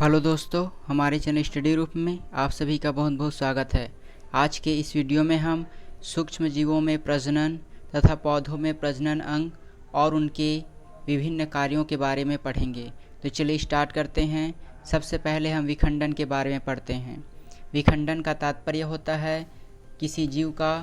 Hello दोस्तों, हमारे channel study रूप में आप सभी का बहुत बहुत स्वागत है। आज के इस वीडियो में हम सूक्ष्म जीवों में प्रजनन तथा पौधों में प्रजनन अंग और उनके विभिन्न कार्यों के बारे में पढ़ेंगे। तो चलिए स्टार्ट करते हैं। सबसे पहले हम विखंडन के बारे में पढ़ते हैं। विखंडन का तात्पर्य होता है किसी जीव का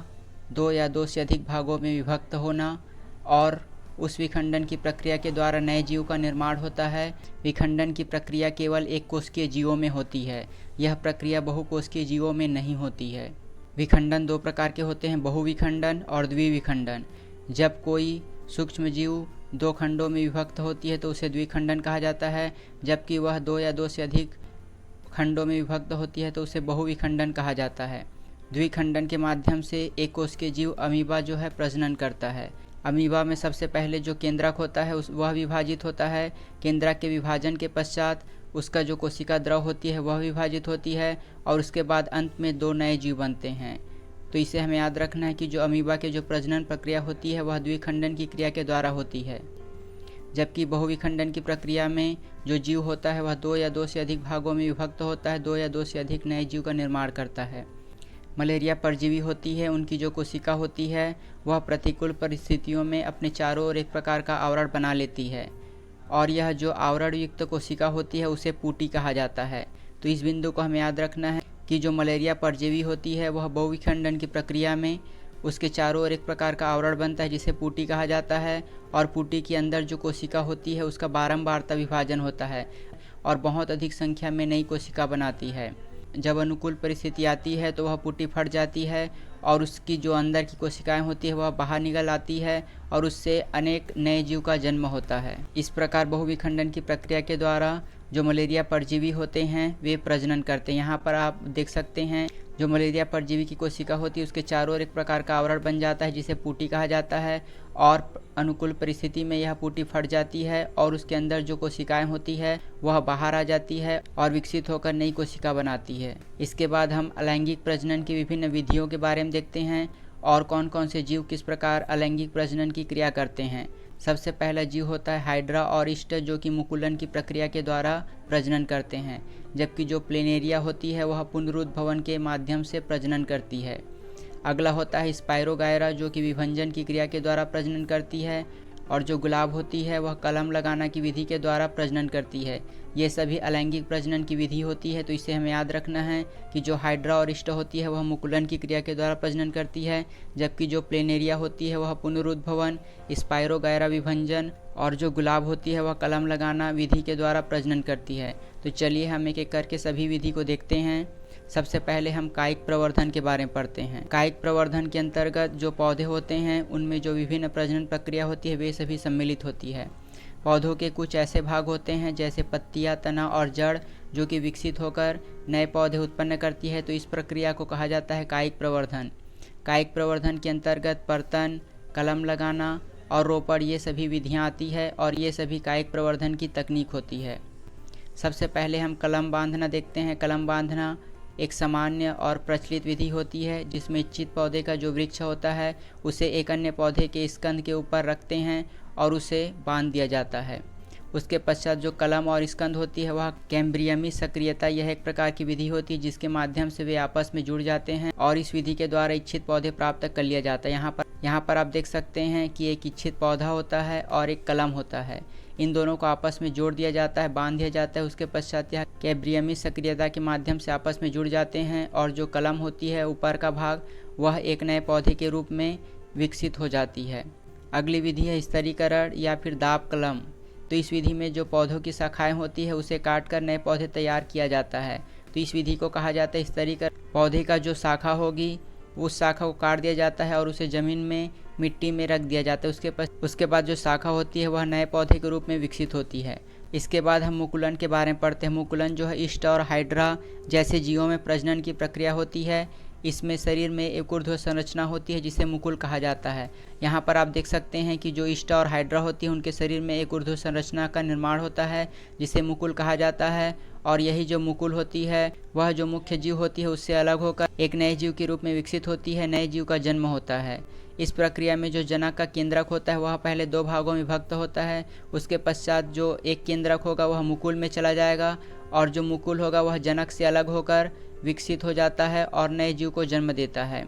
दो या दो से अधिक भागों में विभक्त होना और उस विखंडन की प्रक्रिया के द्वारा नए जीव का निर्माण होता है। विखंडन की प्रक्रिया केवल एक कोशिकीय जीवों में होती है, यह प्रक्रिया बहुकोशिकीय जीवों में नहीं होती है। विखंडन दो प्रकार के होते हैं, बहुविखंडन और द्विविखंडन। जब कोई सूक्ष्म जीव दो खंडों में विभक्त होती है तो उसे द्विखंडन कहा जाता है, जबकि वह दो या दो से अधिक खंडों में विभक्त होती है तो उसे बहुविखंडन कहा जाता है। द्विखंडन के माध्यम से एक कोशिकीय जीव अमीबा जो है प्रजनन करता है। अमीबा में सबसे पहले जो केंद्रक होता है वह विभाजित होता है। केंद्रक के विभाजन के पश्चात उसका जो कोशिका द्रव होती है वह विभाजित होती है और उसके बाद अंत में दो नए जीव बनते हैं। तो इसे हमें याद रखना है कि जो अमीबा के जो प्रजनन प्रक्रिया होती है वह द्विखंडन की क्रिया के द्वारा होती है, जबकि बहुविखंडन की प्रक्रिया में जो जीव होता है वह दो या दो से अधिक भागों में विभक्त होता है, दो या दो से अधिक नए जीव का निर्माण करता है। मलेरिया परजीवी होती है, उनकी जो कोशिका होती है वह प्रतिकूल परिस्थितियों में अपने चारों ओर एक प्रकार का आवरण बना लेती है और यह जो आवरण युक्त कोशिका होती है उसे पुटी कहा जाता है। तो इस बिंदु को हमें याद रखना है कि जो मलेरिया परजीवी होती है वह बहुविखंडन की प्रक्रिया में उसके चारों ओर एक प्रकार का आवरण बनता है जिसे पुटी कहा जाता है और पुटी के अंदर जो कोशिका होती है उसका बारंबारता विभाजन होता है और बहुत अधिक संख्या में नई कोशिका बनाती है। जब अनुकूल परिस्थिति आती है तो वह पुटी फट जाती है और उसकी जो अंदर की कोशिकाएं होती है वह बाहर निकल आती है और उससे अनेक नए जीव का जन्म होता है। इस प्रकार बहुविखंडन की प्रक्रिया के द्वारा जो मलेरिया परजीवी होते हैं वे प्रजनन करते हैं। यहाँ पर आप देख सकते हैं जो मलेरिया परजीवी की कोशिका होती है उसके चारों ओर एक प्रकार का आवरण बन जाता है जिसे पुटी कहा जाता है और अनुकूल परिस्थिति में यह पुटी फट जाती है और उसके अंदर जो कोशिकाएं होती है वह बाहर आ जाती है और विकसित होकर नई कोशिका बनाती है। इसके बाद हम अलैंगिक प्रजनन की विभिन्न विधियों के बारे में देखते हैं और कौन कौन से जीव किस प्रकार अलैंगिक प्रजनन की क्रिया करते हैं। सबसे पहला जीव होता है हाइड्रा और ईस्ट, जो कि मुकुलन की प्रक्रिया के द्वारा प्रजनन करते हैं, जबकि जो प्लेनेरिया होती है वह पुनरुद्भवन के माध्यम से प्रजनन करती है। अगला होता है स्पाइरोगायरा, जो कि विभंजन की क्रिया के द्वारा प्रजनन करती है, और जो गुलाब होती है वह कलम लगाना की विधि के द्वारा प्रजनन करती है। ये सभी अलैंगिक प्रजनन की विधि होती है। तो इसे हमें याद रखना है कि जो हाइड्रा और ईस्ट होती है वह मुकुलन की क्रिया के द्वारा प्रजनन करती है, जबकि जो प्लेनेरिया होती है वह पुनरुद्भवन, स्पाइरोगायरा विभंजन और जो गुलाब होती है वह कलम लगाना विधि के द्वारा प्रजनन करती है। तो चलिए हम एक एक करके सभी विधि को देखते हैं। सबसे पहले हम कायिक प्रवर्धन के बारे में पढ़ते हैं। कायिक प्रवर्धन के अंतर्गत जो पौधे होते हैं उनमें जो विभिन्न प्रजनन प्रक्रिया होती है वे सभी सम्मिलित होती है। पौधों के कुछ ऐसे भाग होते हैं जैसे पत्तियां, तना और जड़, जो कि विकसित होकर नए पौधे उत्पन्न करती है। तो इस प्रक्रिया को कहा जाता है कायिक प्रवर्धन। कायिक प्रवर्धन के अंतर्गत पर्तन, कलम लगाना और रोपण ये सभी विधियाँ आती है और ये सभी कायिक प्रवर्धन की तकनीक होती है। सबसे पहले हम कलम बांधना देखते हैं। कलम बांधना एक सामान्य और प्रचलित विधि होती है जिसमें इच्छित पौधे का जो वृक्ष होता है उसे एक अन्य पौधे के स्कंद के ऊपर रखते हैं और उसे बांध दिया जाता है। उसके पश्चात जो कलम और स्कंद होती है वह कैम्ब्रियमी सक्रियता, यह एक प्रकार की विधि होती है जिसके माध्यम से वे आपस में जुड़ जाते हैं और इस विधि के द्वारा इच्छित पौधे प्राप्त कर लिया जाता है। यहाँ पर आप देख सकते हैं कि एक इच्छित पौधा होता है और एक कलम होता है। इन दोनों को आपस में जोड़ दिया जाता है, बांध दिया जाता है। उसके पश्चात यह कैम्ब्रियमी सक्रियता के माध्यम से आपस में जुड़ जाते हैं और जो कलम होती है ऊपर का भाग वह एक नए पौधे के रूप में विकसित हो जाती है। अगली विधि है स्तरीकरण या फिर दाब कलम। तो इस विधि में जो पौधों की शाखाएं होती है उसे काट कर नए पौधे तैयार किया जाता है। तो इस विधि को कहा जाता है स्तरीकरण। पौधे का जो शाखा होगी उस शाखा को काट दिया जाता है और उसे ज़मीन में मिट्टी में रख दिया जाता है। उसके बाद जो शाखा होती है वह नए पौधे के रूप में विकसित होती है। इसके बाद हम मुकुलन के बारे में पढ़ते हैं। मुकुलन जो है ईस्ट और हाइड्रा जैसे जीवों में प्रजनन की प्रक्रिया होती है। इसमें शरीर में एक ऊर्ध्व संरचना होती है जिसे मुकुल कहा जाता है। यहाँ पर आप देख सकते हैं कि जो ईस्ट और हाइड्रा होती है उनके शरीर में एक ऊर्ध्व संरचना का निर्माण होता है जिसे मुकुल कहा जाता है और यही जो मुकुल होती है वह जो मुख्य जीव होती है उससे अलग होकर एक नए जीव के रूप में विकसित होती है। नए जीव का जन्म होता है। इस प्रक्रिया में जो जनक का केंद्रक होता है वह पहले दो भागों में विभक्त होता है। उसके पश्चात जो एक केंद्रक होगा वह मुकुल में चला जाएगा और जो मुकुल होगा वह जनक से अलग होकर विकसित हो जाता है और नए जीव को जन्म देता है।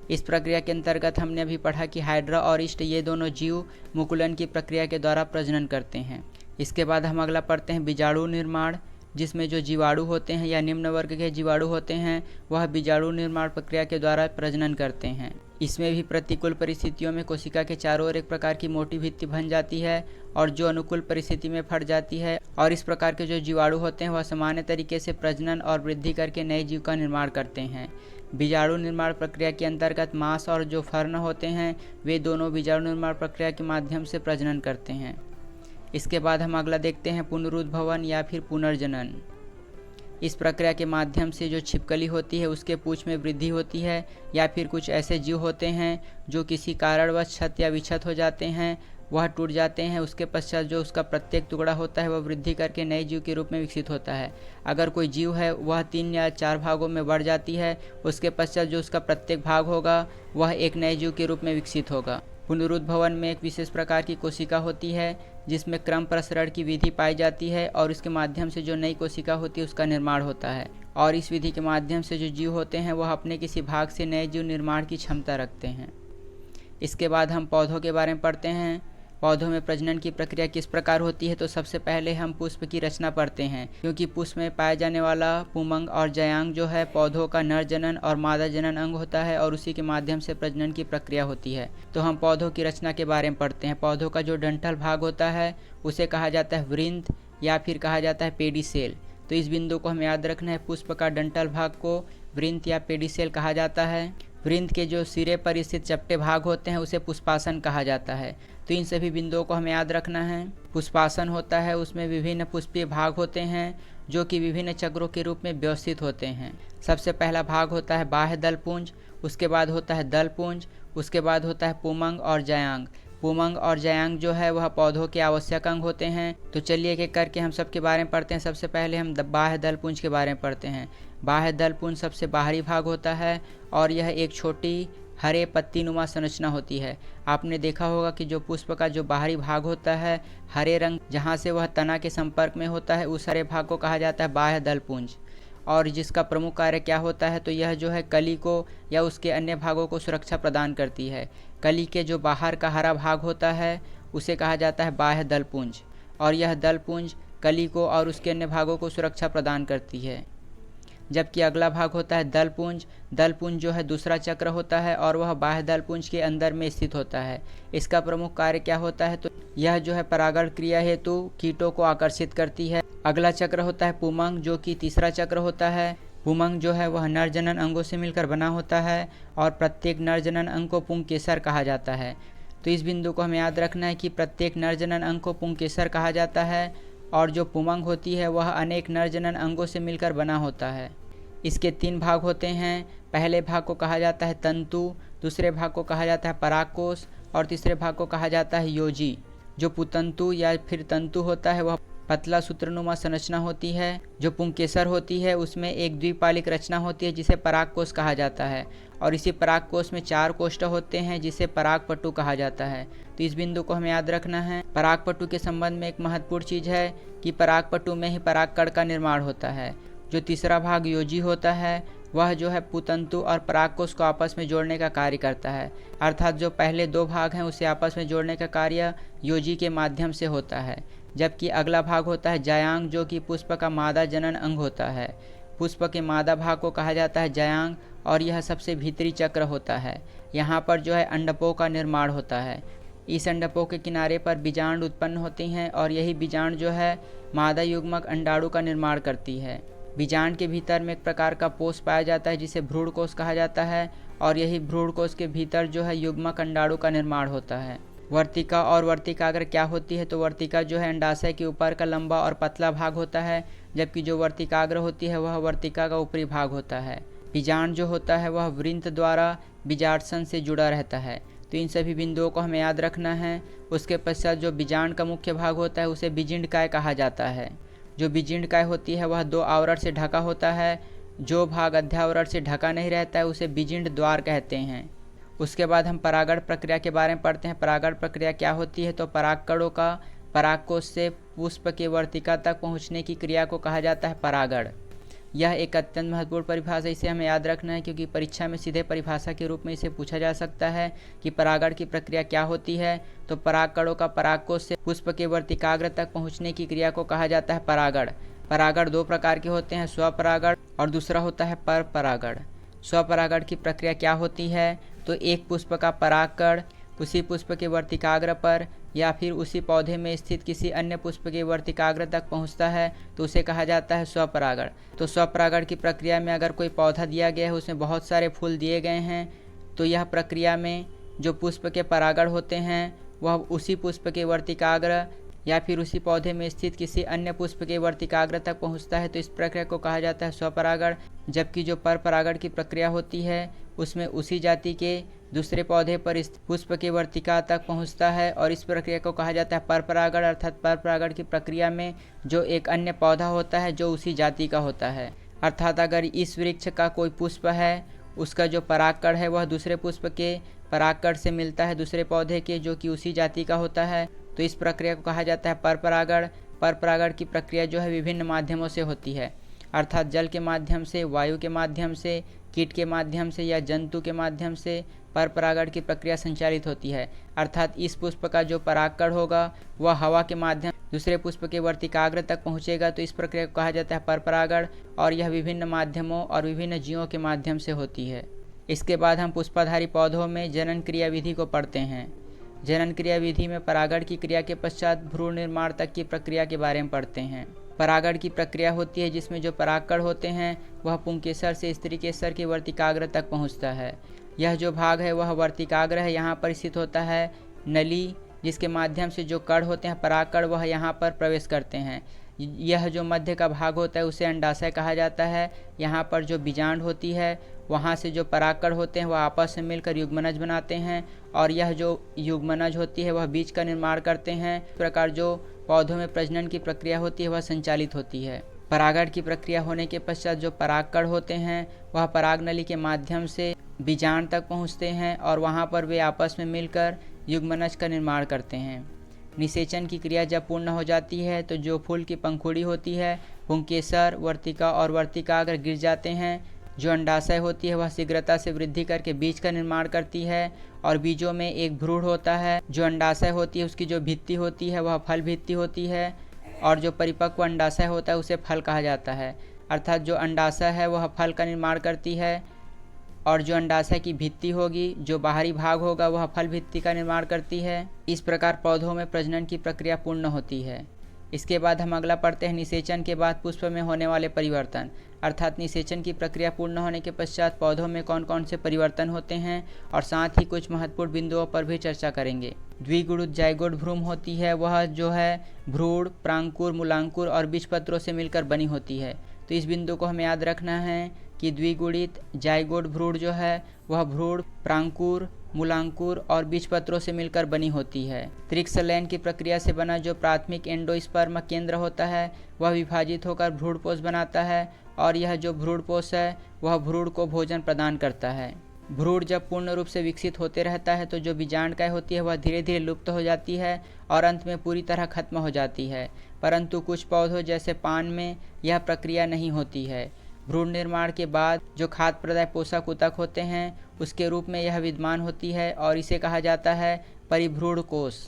इस प्रक्रिया के अंतर्गत हमने अभी पढ़ा कि हाइड्रा और ईस्ट ये दोनों जीव मुकुलन की प्रक्रिया के द्वारा प्रजनन करते हैं। इसके बाद हम अगला पढ़ते हैं बीजाणु निर्माण, जिसमें जो जीवाणु होते हैं या निम्न वर्ग के जीवाणु होते हैं वह बीजाणु निर्माण प्रक्रिया के द्वारा प्रजनन करते हैं। इसमें भी प्रतिकूल परिस्थितियों में कोशिका के चारों ओर एक प्रकार की मोटी भित्ति बन जाती है और जो अनुकूल परिस्थिति में फट जाती है, और इस प्रकार के जो जीवाणु होते हैं वह सामान्य तरीके से प्रजनन और वृद्धि करके नए जीव का निर्माण करते हैं। बीजाणु निर्माण प्रक्रिया के अंतर्गत मांस और जो फर्न होते हैं वे दोनों बीजाणु निर्माण प्रक्रिया के माध्यम से प्रजनन करते हैं। इसके बाद हम अगला देखते हैं पुनरुद्भवन या फिर पुनर्जनन। इस प्रक्रिया के माध्यम से जो छिपकली होती है उसके पूंछ में वृद्धि होती है, या फिर कुछ ऐसे जीव होते हैं जो किसी कारणवश क्षत या विक्षत हो जाते हैं, वह टूट जाते हैं। उसके पश्चात जो उसका प्रत्येक टुकड़ा होता है वह वृद्धि करके नए जीव के रूप में विकसित होता है। अगर कोई जीव है वह 3 या 4 भागों में बढ़ जाती है, उसके पश्चात जो उसका प्रत्येक भाग होगा वह एक नए जीव के रूप में विकसित होगा। पुनरुद्भवन में एक विशेष प्रकार की कोशिका होती है जिसमें क्रम प्रसरण की विधि पाई जाती है और इसके माध्यम से जो नई कोशिका होती है उसका निर्माण होता है, और इस विधि के माध्यम से जो जीव होते हैं वह अपने किसी भाग से नए जीव निर्माण की क्षमता रखते हैं। इसके बाद हम पौधों के बारे में पढ़ते हैं। पौधों में प्रजनन की प्रक्रिया किस प्रकार होती है, तो सबसे पहले हम पुष्प की रचना पढ़ते हैं, क्योंकि पुष्प में पाया जाने वाला पुमंग और जयांग जो है पौधों का नर जनन और मादा जनन अंग होता है और उसी के माध्यम से प्रजनन की प्रक्रिया होती है। तो हम पौधों की रचना के बारे में पढ़ते हैं। पौधों का जो डंठल भाग होता है उसे कहा जाता है वृंत या फिर कहा जाता है पेडिसेल। तो इस बिंदु को हमें याद रखना है, पुष्प का डंठल भाग को वृंत या पेडिसेल कहा जाता है। वृंत के जो सिरे पर स्थित चपटे भाग होते हैं उसे पुष्पासन कहा जाता है। तो इन सभी बिंदुओं को हमें याद रखना है। पुष्पासन होता है उसमें विभिन्न पुष्पीय भाग होते हैं जो कि विभिन्न चक्रों के रूप में व्यवस्थित होते हैं। सबसे पहला भाग होता है बाह्य दलपुंज, उसके बाद होता है दलपुंज, उसके बाद होता है पुमंग और जयांग। पुमंग और जयांग जो है वह पौधों के आवश्यक अंग होते हैं। तो चलिए एक एक करके हम सबके बारे में पढ़ते हैं। सबसे पहले हम बाह्य दलपुंज के बारे में पढ़ते हैं। बाह्य दलपुंज सबसे बाहरी भाग होता है और यह एक छोटी हरे पत्ती नुमा संरचना होती है। आपने देखा होगा कि जो पुष्प का जो बाहरी भाग होता है हरे रंग, जहाँ से वह तना के संपर्क में होता है, उस हरे भाग को कहा जाता है बाह्य दलपुंज। और जिसका प्रमुख कार्य क्या होता है, तो यह जो है कली को या उसके अन्य भागों को सुरक्षा प्रदान करती है। कली के जो बाहर का हरा भाग होता है उसे कहा जाता है बाह्य दलपुंज, और यह दलपुंज कली को और उसके अन्य भागों को सुरक्षा प्रदान करती है। जबकि अगला भाग होता है दलपुंज। दलपुंज जो है दूसरा चक्र होता है और वह बाह्य दलपुंज के अंदर में स्थित होता है। इसका प्रमुख कार्य क्या होता है, तो यह जो है परागण क्रिया हेतु कीटों को आकर्षित करती है। अगला चक्र होता है पुमंग, जो कि तीसरा चक्र होता है। पुमंग जो है वह नर जनन अंगों से मिलकर बना होता है और प्रत्येक नर जनन अंग को पुंकेसर कहा जाता है। तो इस बिंदु को हमें याद रखना है कि प्रत्येक नर जनन अंग को पुंकेसर कहा जाता है, और जो पुमंग होती है वह अनेक नर जनन अंगों से मिलकर बना होता है। इसके 3 भाग होते हैं। पहले भाग को कहा जाता है तंतु, दूसरे भाग को कहा जाता है परागकोश और तीसरे भाग को कहा जाता है योजी। जो पुतंतु या फिर तंतु होता है वह पतला सूत्रनुमा संरचना होती है। जो पुंकेसर होती है उसमें एक द्विपालिक रचना होती है जिसे परागकोश कहा जाता है, और इसी परागकोश में 4 कोष्ठ होते हैं जिसे परागपटु कहा जाता है। तो इस बिंदु को हमें याद रखना है। परागपटु के संबंध में एक महत्वपूर्ण चीज़ है कि परागपटु में ही परागकण का निर्माण होता है। जो तीसरा भाग योजी होता है वह जो है पुतंतु और परागकोश को आपस में जोड़ने का कार्य करता है, अर्थात जो पहले 2 भाग हैं उसे आपस में जोड़ने का कार्य योजी के माध्यम से होता है। जबकि अगला भाग होता है जयांग, जो कि पुष्प का मादा जनन अंग होता है। पुष्प के मादा भाग को कहा जाता है जयांग और यह सबसे भीतरी चक्र होता है। यहाँ पर जो है अंडकों का निर्माण होता है। इस अंडकों के किनारे पर बीजांड उत्पन्न होती हैं और यही बीजांड जो है मादा युग्मक अंडाणु का निर्माण करती है। बीजांड के भीतर में एक प्रकार का पोष पाया जाता है जिसे भ्रूण कोश कहा जाता है, और यही भ्रूण कोश के भीतर जो है युग्मक अंडाणु का निर्माण होता है। वर्तिका और वर्तिकाग्र क्या होती है, तो वर्तिका जो है अंडाशय के ऊपर का लंबा और पतला भाग होता है, जबकि जो वर्तिकाग्र होती है वह वर्तिका का ऊपरी भाग होता है। बीजांड जो होता है वह वृंत द्वारा बीजांडसन से जुड़ा रहता है। तो इन सभी बिंदुओं को हमें याद रखना है। उसके पश्चात जो बीजांड का मुख्य भाग होता है उसे बीजिंडकाय कहा जाता है। जो बीजिंडकाय होती है वह 2 आवरण से ढका होता है। जो भाग अध्यावरण से ढका नहीं रहता है उसे बीजिंड द्वार कहते हैं। उसके बाद हम परागण प्रक्रिया के बारे में पढ़ते हैं। परागण प्रक्रिया क्या होती है, तो परागकणों का परागकोश से पुष्प के वर्तिका तक पहुँचने की क्रिया को कहा जाता है परागण। यह एक अत्यंत महत्वपूर्ण परिभाषा, इसे हमें याद रखना है क्योंकि परीक्षा में सीधे परिभाषा के रूप में इसे पूछा जा सकता है कि परागण की प्रक्रिया क्या होती है। तो परागकणों का परागकोश से पुष्प के वर्तिकाग्र तक पहुँचने की क्रिया को कहा जाता है परागण। परागण दो प्रकार के होते हैं, स्वपरागण और दूसरा होता है पर परागण। स्वपरागण की प्रक्रिया क्या होती है? तो एक पुष्प का परागकण उसी पुष्प के वर्तिकाग्र पर या फिर उसी पौधे में स्थित किसी अन्य पुष्प के वर्तिकाग्र तक पहुंचता है तो उसे कहा जाता है स्वपरागण। तो स्वपरागण की प्रक्रिया में अगर कोई पौधा दिया गया है, उसमें बहुत सारे फूल दिए गए हैं, तो यह प्रक्रिया में जो पुष्प के परागण होते हैं वह उसी पुष्प के वर्तिकाग्र या फिर उसी पौधे में स्थित किसी अन्य पुष्प के वर्तिकाग्र तक पहुंचता है, तो इस प्रक्रिया को कहा जाता है स्वपरागण। जबकि जो पर परागण की प्रक्रिया होती है उसमें उसी जाति के दूसरे पौधे पर स्थित पुष्प के वर्तिका तक पहुंचता है और इस प्रक्रिया को कहा जाता है पर परागण। अर्थात पर परागण की प्रक्रिया में जो एक अन्य पौधा होता है जो उसी जाति का होता है। अर्थात अगर इस वृक्ष का कोई पुष्प है, उसका जो परागकण है वह दूसरे पुष्प के परागकण से मिलता है दूसरे पौधे के जो कि उसी जाति का होता है, तो इस प्रक्रिया को कहा जाता है पर परागण। पर परागण की प्रक्रिया जो है विभिन्न माध्यमों से होती है, अर्थात जल के माध्यम से, वायु के माध्यम से, कीट के माध्यम से या जंतु के माध्यम से पर परागण की प्रक्रिया संचालित होती है। अर्थात इस पुष्प का जो परागकण होगा वह हवा के माध्यम दूसरे पुष्प के वर्तिकाग्र तक पहुँचेगा, तो इस प्रक्रिया को कहा जाता है पर परागण और यह विभिन्न माध्यमों और विभिन्न जीवों के माध्यम से होती है। इसके बाद हम पुष्पाधारी पौधों में जनन क्रिया विधि को पढ़ते हैं। जनन क्रिया विधि में परागण की क्रिया के पश्चात भ्रूण निर्माण तक की प्रक्रिया के बारे में पढ़ते हैं। परागण की प्रक्रिया होती है जिसमें जो परागकण होते हैं वह पुंकेसर से स्त्री केसर के वर्तिकाग्र तक पहुंचता है। यह जो भाग है वह वर्तिकाग्र है, यहाँ पर स्थित होता है नली, जिसके माध्यम से जो कण होते हैं परागकण वह यहाँ पर प्रवेश करते हैं। यह जो मध्य का भाग होता है उसे अंडाशय कहा जाता है। यहाँ पर जो बीजांड होती है वहाँ से जो परागकण होते हैं वह आपस में मिलकर युग्मनज बनाते हैं और यह जो युग्मनज होती है वह बीज का निर्माण करते हैं। इस प्रकार जो पौधों में प्रजनन की प्रक्रिया होती है वह संचालित होती है। परागण की प्रक्रिया होने के पश्चात जो परागकण होते हैं वह परागनली के माध्यम से बीजांड तक पहुँचते हैं और वहाँ पर वे आपस में मिलकर युग्मनज का निर्माण करते हैं। निषेचन की क्रिया जब पूर्ण हो जाती है तो जो फूल की पंखुड़ी होती है, पुंकेसर, वर्तिका और वर्तिकाग्र गिर जाते हैं। जो अंडाशय होती है वह शीघ्रता से वृद्धि करके बीज का निर्माण करती है और बीजों में एक भ्रूण होता है। जो अंडाशय होती है उसकी जो भित्ति होती है वह फल भित्ति होती है और जो परिपक्व अंडाशय होता है उसे फल कहा जाता है। अर्थात जो अंडाशय है वह फल का निर्माण करती है और जो अंडाशय की भित्ति होगी, जो बाहरी भाग होगा, वह फल भित्ति का निर्माण करती है। इस प्रकार पौधों में प्रजनन की प्रक्रिया पूर्ण होती है। इसके बाद हम अगला पढ़ते हैं निषेचन के बाद पुष्प में होने वाले परिवर्तन। अर्थात निषेचन की प्रक्रिया पूर्ण होने के पश्चात पौधों में कौन कौन से परिवर्तन होते हैं और साथ ही कुछ महत्वपूर्ण बिंदुओं पर भी चर्चा करेंगे। द्विगुणित जाइगोट भ्रूण होती है, वह जो है भ्रूण, प्रांकुर, मूलांकुर और बीजपत्रों से मिलकर बनी होती है। तो इस बिंदु को हमें याद रखना है कि द्विगुणित जाइगोट भ्रूण जो है वह भ्रूण, प्रांकुर, मूलांकुर और बीजपत्रों से मिलकर बनी होती है। त्रिक्सलैन की प्रक्रिया से बना जो प्राथमिक एंडोस्पर्म केंद्र होता है वह विभाजित होकर भ्रूणपोष बनाता है और यह जो भ्रूणपोष है वह भ्रूण को भोजन प्रदान करता है। भ्रूण जब पूर्ण रूप से विकसित होते रहता है तो जो बीजांडकाय होती है वह धीरे धीरे लुप्त हो जाती है और अंत में पूरी तरह खत्म हो जाती है। परंतु कुछ पौधों जैसे पान में यह प्रक्रिया नहीं होती है। भ्रूण निर्माण के बाद जो खाद्य प्रदाय पोषक ऊतक होते हैं उसके रूप में यह विद्यमान होती है और इसे कहा जाता है परिभ्रूण कोश।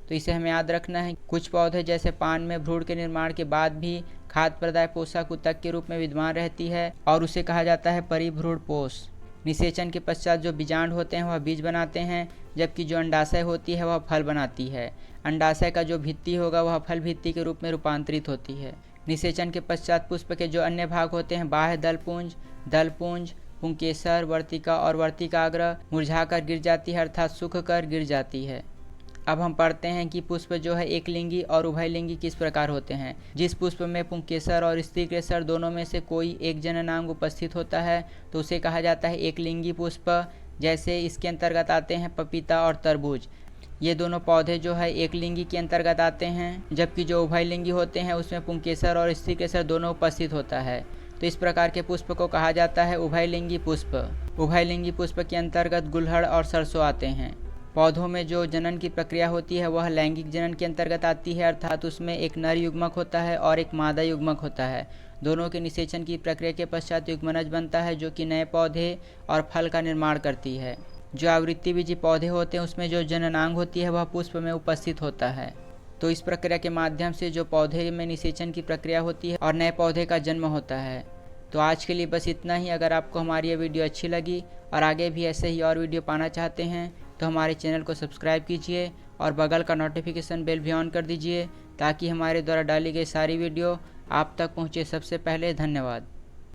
तो इसे हमें याद रखना है। कुछ पौधे जैसे पान में भ्रूण के निर्माण के बाद भी खाद्य प्रदाय पोषक ऊतक के रूप में विद्यमान रहती है और उसे कहा जाता है परिभ्रूण पोष। निषेचन के पश्चात जो बीजांड होते हैं वह बीज बनाते हैं, जबकि जो अंडाशय होती है वह फल बनाती है। अंडाशय का जो भित्ति होगा वह फल भित्ति के रूप में रूपांतरित होती है। निषेचन के पश्चात पुष्प के जो अन्य भाग होते हैं बाह्य दलपुंज, पुंकेसर, वर्तिका और वर्तिकाग्र मुरझाकर गिर जाती है, अर्थात सूख कर गिर जाती है। अब हम पढ़ते हैं कि पुष्प जो है एक लिंगी और उभयलिंगी किस प्रकार होते हैं। जिस पुष्प में पुंकेसर और स्त्री केसर दोनों में से कोई एक जननांग उपस्थित होता है तो उसे कहा जाता है एक लिंगी पुष्प। जैसे इसके अंतर्गत आते हैं पपीता और तरबूज। ये दोनों पौधे जो है एक लिंगी के अंतर्गत आते हैं, जबकि जो उभयलिंगी होते हैं उसमें पुंकेसर और स्त्री केसर दोनों उपस्थित होता है। तो इस प्रकार के पुष्प को कहा जाता है उभयलिंगी पुष्प। उभयलिंगी पुष्प के अंतर्गत गुलहड़ और सरसों आते हैं। पौधों में जो जनन की प्रक्रिया होती है वह लैंगिक जनन के अंतर्गत आती है, अर्थात उसमें एक नर युग्मक होता है और एक मादा युग्मक होता है। दोनों के निषेचन की प्रक्रिया के पश्चात युग्मनज बनता है, जो कि नए पौधे और फल का निर्माण करती है। जो आवृत्तिबीजी पौधे होते हैं उसमें जो जननांग होती है वह पुष्प में उपस्थित होता है। तो इस प्रक्रिया के माध्यम से जो पौधे में निषेचन की प्रक्रिया होती है और नए पौधे का जन्म होता है। तो आज के लिए बस इतना ही। अगर आपको हमारी ये वीडियो अच्छी लगी और आगे भी ऐसे ही और वीडियो पाना चाहते हैं तो हमारे चैनल को सब्सक्राइब कीजिए और बगल का नोटिफिकेशन बेल भी ऑन कर दीजिए, ताकि हमारे द्वारा डाली गई सारी वीडियो आप तक पहुँचे सबसे पहले। धन्यवाद।